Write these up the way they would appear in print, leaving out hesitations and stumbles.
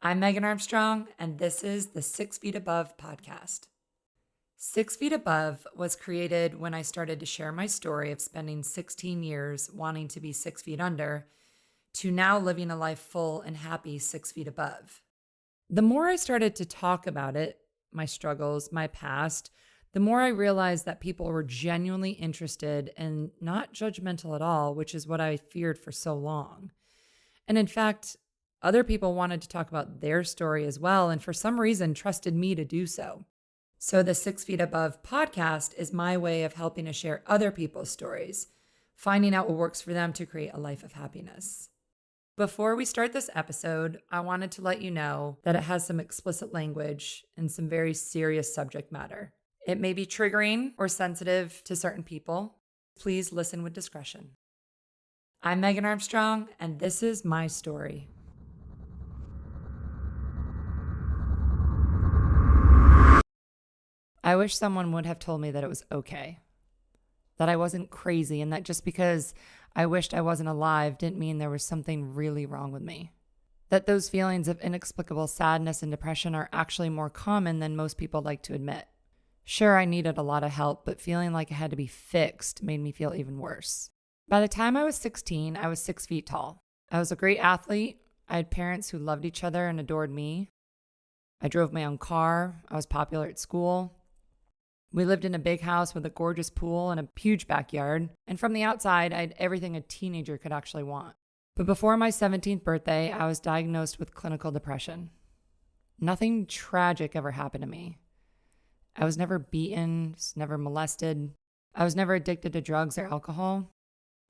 I'm Megan Armstrong, and this is the 6 Feet Above podcast. 6 Feet Above was created when I started to share my story of spending 16 years wanting to be 6 feet under to now living a life full and happy 6 feet above. The more I started to talk about it, my struggles, my past, the more I realized that people were genuinely interested and not judgmental at all, which is what I feared for so long. And in fact, other people wanted to talk about their story as well, and for some reason trusted me to do so. So the 6 Feet Above podcast is my way of helping to share other people's stories, finding out what works for them to create a life of happiness. Before we start this episode, I wanted to let you know that it has some explicit language and some very serious subject matter. It may be triggering or sensitive to certain people. Please listen with discretion. I'm Megan Armstrong, and this is my story. I wish someone would have told me that it was okay, that I wasn't crazy, and that just because I wished I wasn't alive didn't mean there was something really wrong with me. That those feelings of inexplicable sadness and depression are actually more common than most people like to admit. Sure, I needed a lot of help, but feeling like I had to be fixed made me feel even worse. By the time I was 16, I was 6 feet tall. I was a great athlete. I had parents who loved each other and adored me. I drove my own car. I was popular at school. We lived in a big house with a gorgeous pool and a huge backyard. And from the outside, I had everything a teenager could actually want. But before my 17th birthday, I was diagnosed with clinical depression. Nothing tragic ever happened to me. I was never beaten, never molested. I was never addicted to drugs or alcohol.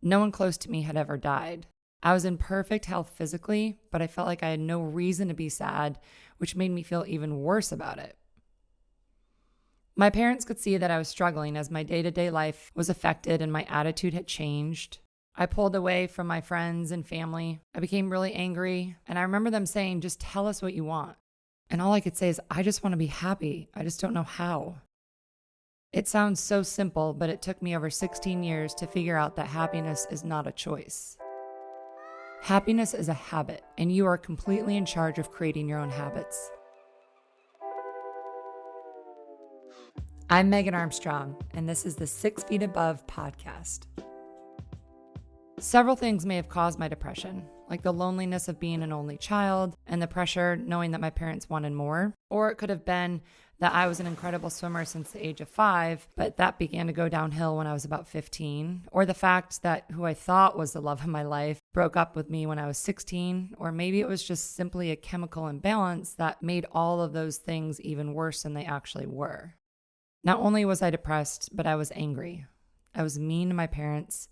No one close to me had ever died. I was in perfect health physically, but I felt like I had no reason to be sad, which made me feel even worse about it. My parents could see that I was struggling as my day-to-day life was affected and my attitude had changed. I pulled away from my friends and family. I became really angry, and I remember them saying, "Just tell us what you want." And all I could say is, "I just want to be happy. I just don't know how." It sounds so simple, but it took me over 16 years to figure out that happiness is not a choice. Happiness is a habit, and you are completely in charge of creating your own habits. I'm Megan Armstrong, and this is the 6 Feet Above podcast. Several things may have caused my depression, like the loneliness of being an only child and the pressure knowing that my parents wanted more. Or it could have been that I was an incredible swimmer since the age of 5, but that began to go downhill when I was about 15. Or the fact that who I thought was the love of my life broke up with me when I was 16. Or maybe it was just simply a chemical imbalance that made all of those things even worse than they actually were. Not only was I depressed, but I was angry. I was mean to my parents.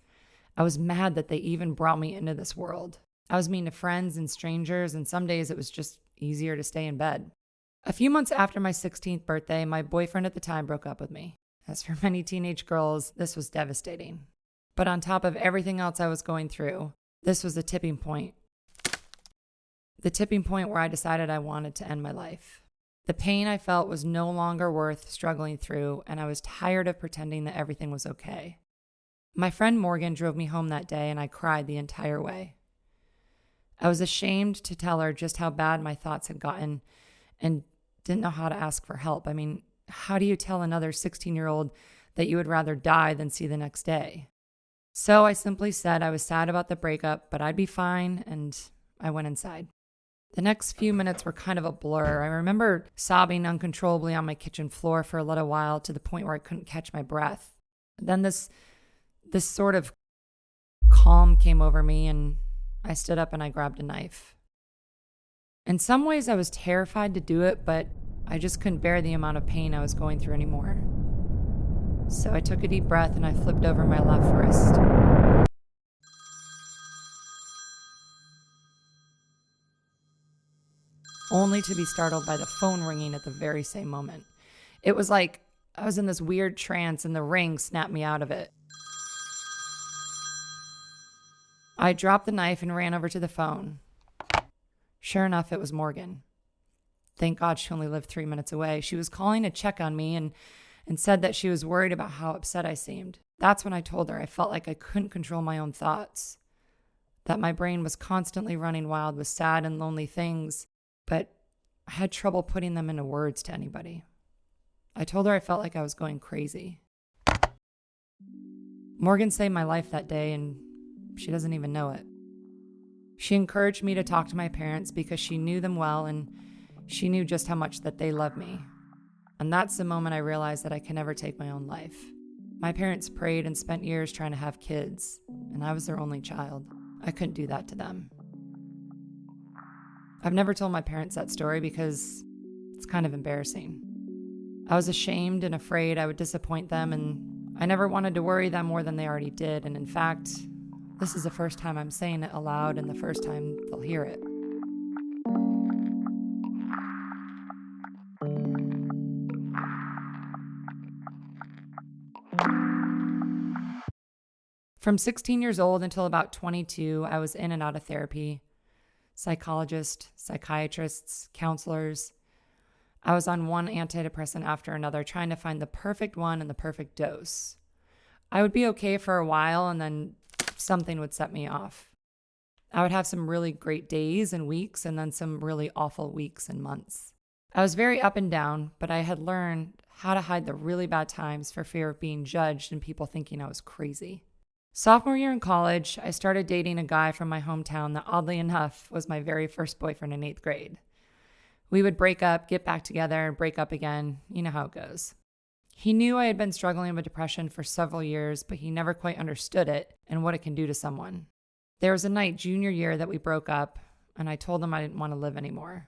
I was mad that they even brought me into this world. I was mean to friends and strangers, and some days it was just easier to stay in bed. A few months after my 16th birthday, my boyfriend at the time broke up with me. As for many teenage girls, this was devastating. But on top of everything else I was going through, this was the tipping point. The tipping point where I decided I wanted to end my life. The pain I felt was no longer worth struggling through, and I was tired of pretending that everything was okay. My friend Morgan drove me home that day, and I cried the entire way. I was ashamed to tell her just how bad my thoughts had gotten and didn't know how to ask for help. I mean, how do you tell another 16-year-old that you would rather die than see the next day? So I simply said I was sad about the breakup, but I'd be fine, and I went inside. The next few minutes were kind of a blur. I remember sobbing uncontrollably on my kitchen floor for a little while to the point where I couldn't catch my breath. Then this sort of calm came over me, and I stood up and I grabbed a knife. In some ways, I was terrified to do it, but I just couldn't bear the amount of pain I was going through anymore. So I took a deep breath and I flipped over my left wrist. Only to be startled by the phone ringing at the very same moment. It was like I was in this weird trance and the ring snapped me out of it. I dropped the knife and ran over to the phone. Sure enough, it was Morgan. Thank God she only lived 3 minutes away. She was calling to check on me and said that she was worried about how upset I seemed. That's when I told her I felt like I couldn't control my own thoughts, that my brain was constantly running wild with sad and lonely things, but I had trouble putting them into words to anybody. I told her I felt like I was going crazy. Morgan saved my life that day, and she doesn't even know it. She encouraged me to talk to my parents because she knew them well, and she knew just how much that they love me. And that's the moment I realized that I can never take my own life. My parents prayed and spent years trying to have kids, and I was their only child. I couldn't do that to them. I've never told my parents that story because it's kind of embarrassing. I was ashamed and afraid I would disappoint them, and I never wanted to worry them more than they already did. And in fact, this is the first time I'm saying it aloud and the first time they'll hear it. From 16 years old until about 22, I was in and out of therapy. Psychologists, psychiatrists, counselors. I was on one antidepressant after another, trying to find the perfect one and the perfect dose. I would be okay for a while, and then something would set me off. I would have some really great days and weeks, and then some really awful weeks and months. I was very up and down, but I had learned how to hide the really bad times for fear of being judged and people thinking I was crazy. Sophomore year in college, I started dating a guy from my hometown that oddly enough was my very first boyfriend in 8th grade. We would break up, get back together, and break up again. You know how it goes. He knew I had been struggling with depression for several years, but he never quite understood it and what it can do to someone. There was a night junior year that we broke up, and I told him I didn't want to live anymore.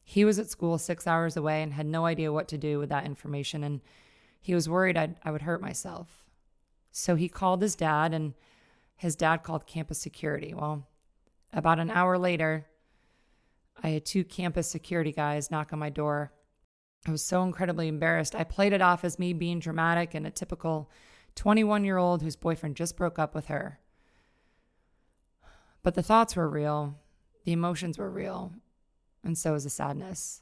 He was at school 6 hours away and had no idea what to do with that information, and he was worried I would hurt myself. So he called his dad, and his dad called campus security. Well, about an hour later, I had 2 campus security guys knock on my door. I was so incredibly embarrassed. I played it off as me being dramatic and a typical 21-year-old whose boyfriend just broke up with her. But the thoughts were real, the emotions were real, and so was the sadness.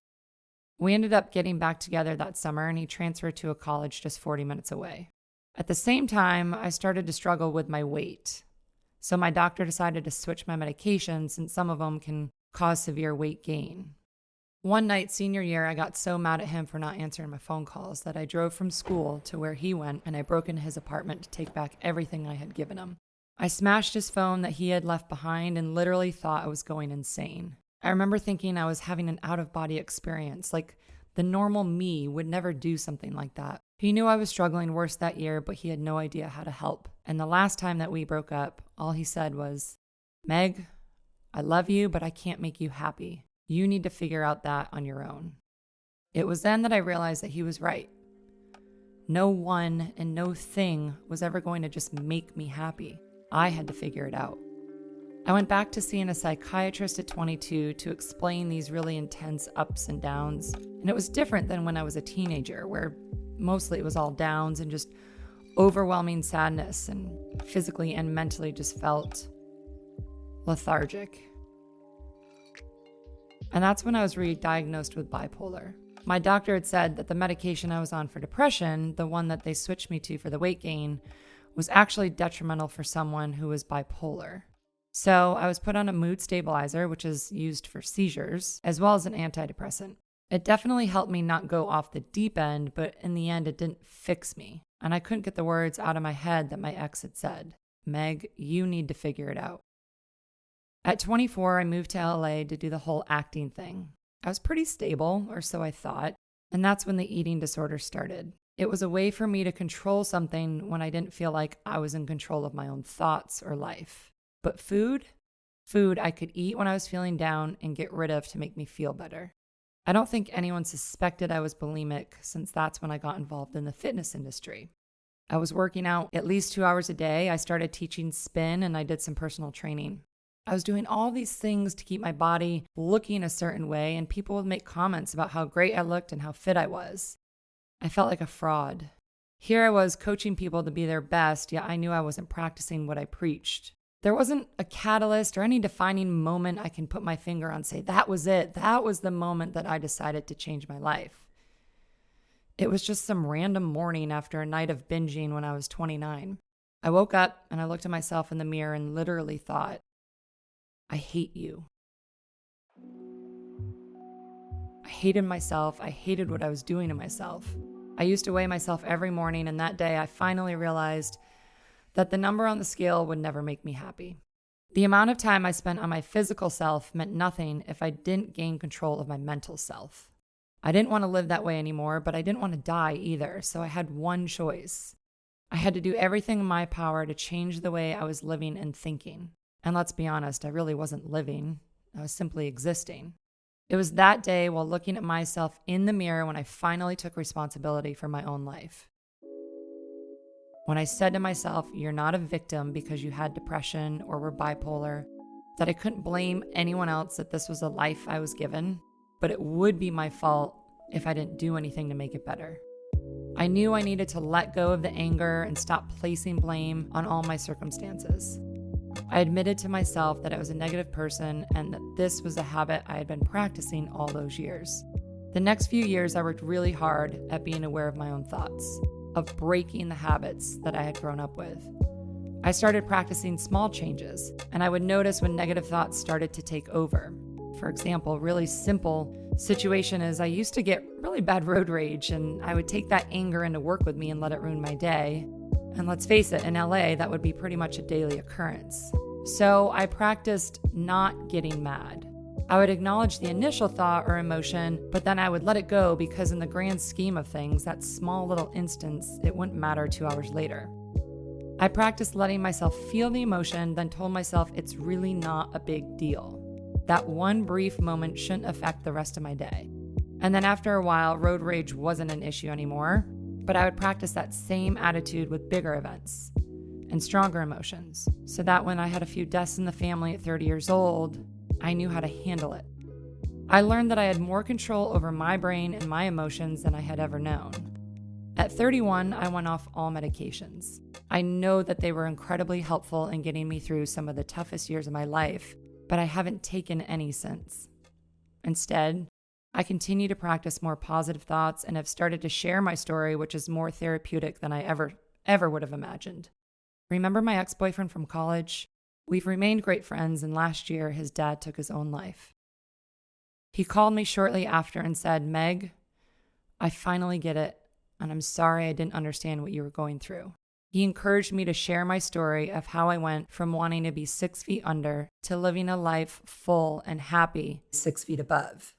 We ended up getting back together that summer, and he transferred to a college just 40 minutes away. At the same time, I started to struggle with my weight. So my doctor decided to switch my medications, since some of them can cause severe weight gain. One night, senior year, I got so mad at him for not answering my phone calls that I drove from school to where he went, and I broke into his apartment to take back everything I had given him. I smashed his phone that he had left behind and literally thought I was going insane. I remember thinking I was having an out-of-body experience, like the normal me would never do something like that. He knew I was struggling worse that year, but he had no idea how to help. And the last time that we broke up, all he said was, "Meg, I love you, but I can't make you happy. You need to figure out that on your own." It was then that I realized that he was right. No one and no thing was ever going to just make me happy. I had to figure it out. I went back to seeing a psychiatrist at 22 to explain these really intense ups and downs. And it was different than when I was a teenager, where mostly it was all downs and just overwhelming sadness, and physically and mentally just felt lethargic. And that's when I was re-diagnosed with bipolar. My doctor had said that the medication I was on for depression, the one that they switched me to for the weight gain, was actually detrimental for someone who was bipolar. So I was put on a mood stabilizer, which is used for seizures, as well as an antidepressant. It definitely helped me not go off the deep end, but in the end, it didn't fix me. And I couldn't get the words out of my head that my ex had said. "Meg, you need to figure it out." At 24, I moved to LA to do the whole acting thing. I was pretty stable, or so I thought, and that's when the eating disorder started. It was a way for me to control something when I didn't feel like I was in control of my own thoughts or life. But food I could eat when I was feeling down and get rid of to make me feel better. I don't think anyone suspected I was bulimic, since that's when I got involved in the fitness industry. I was working out at least 2 hours a day. I started teaching spin, and I did some personal training. I was doing all these things to keep my body looking a certain way, and people would make comments about how great I looked and how fit I was. I felt like a fraud. Here I was coaching people to be their best, yet I knew I wasn't practicing what I preached. There wasn't a catalyst or any defining moment I can put my finger on, say, that was it. That was the moment that I decided to change my life. It was just some random morning after a night of binging when I was 29. I woke up and I looked at myself in the mirror and literally thought, "I hate you." hated myself. I hated what I was doing to myself. I used to weigh myself every morning, and that day I finally realized that the number on the scale would never make me happy. The amount of time I spent on my physical self meant nothing if I didn't gain control of my mental self. I didn't want to live that way anymore, but I didn't want to die either, so I had one choice. I had to do everything in my power to change the way I was living and thinking. And let's be honest, I really wasn't living. I was simply existing. It was that day while looking at myself in the mirror when I finally took responsibility for my own life. When I said to myself, you're not a victim because you had depression or were bipolar, that I couldn't blame anyone else, that this was a life I was given, but it would be my fault if I didn't do anything to make it better. I knew I needed to let go of the anger and stop placing blame on all my circumstances. I admitted to myself that I was a negative person and that this was a habit I had been practicing all those years. The next few years, I worked really hard at being aware of my own thoughts, of breaking the habits that I had grown up with. I started practicing small changes, and I would notice when negative thoughts started to take over. For example, really simple situation is I used to get really bad road rage, and I would take that anger into work with me and let it ruin my day. And let's face it, in LA, that would be pretty much a daily occurrence. So I practiced not getting mad. I would acknowledge the initial thought or emotion, but then I would let it go because in the grand scheme of things, that small little instance, it wouldn't matter 2 hours later. I practiced letting myself feel the emotion, then told myself it's really not a big deal. That one brief moment shouldn't affect the rest of my day. And then after a while, road rage wasn't an issue anymore, but I would practice that same attitude with bigger events and stronger emotions, so that when I had a few deaths in the family at 30 years old, I knew how to handle it. I learned that I had more control over my brain and my emotions than I had ever known. At 31, I went off all medications. I know that they were incredibly helpful in getting me through some of the toughest years of my life, but I haven't taken any since. Instead, I continue to practice more positive thoughts and have started to share my story, which is more therapeutic than I ever would have imagined. Remember my ex-boyfriend from college? We've remained great friends, and last year his dad took his own life. He called me shortly after and said, "Meg, I finally get it, and I'm sorry I didn't understand what you were going through." He encouraged me to share my story of how I went from wanting to be 6 feet under to living a life full and happy 6 feet above.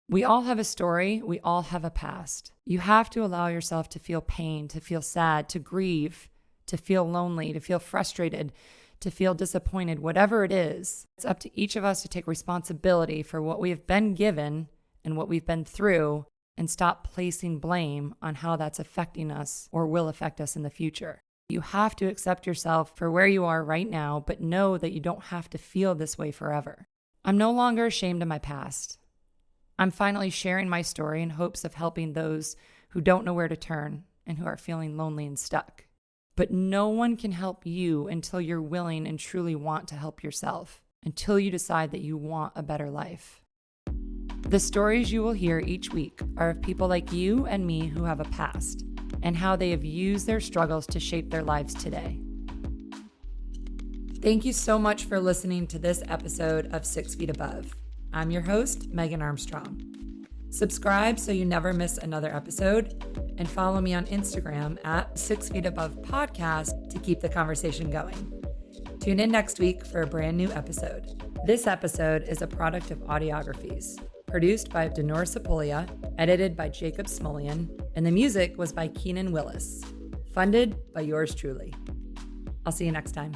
We all have a story. We all have a past. You have to allow yourself to feel pain, to feel sad, to grieve, to feel lonely, to feel frustrated, to feel disappointed, whatever it is. It's up to each of us to take responsibility for what we have been given and what we've been through and stop placing blame on how that's affecting us or will affect us in the future. You have to accept yourself for where you are right now, but know that you don't have to feel this way forever. I'm no longer ashamed of my past. I'm finally sharing my story in hopes of helping those who don't know where to turn and who are feeling lonely and stuck. But no one can help you until you're willing and truly want to help yourself, until you decide that you want a better life. The stories you will hear each week are of people like you and me who have a past and how they have used their struggles to shape their lives today. Thank you so much for listening to this episode of 6 Feet Above. I'm your host, Megan Armstrong. Subscribe so you never miss another episode, and follow me on Instagram at 6 Feet Above Podcast to keep the conversation going. Tune in next week for a brand new episode. This episode is a product of Audiographies, produced by Denora Sapolia, edited by Jacob Smolian, and the music was by Keenan Willis, funded by yours truly. I'll see you next time.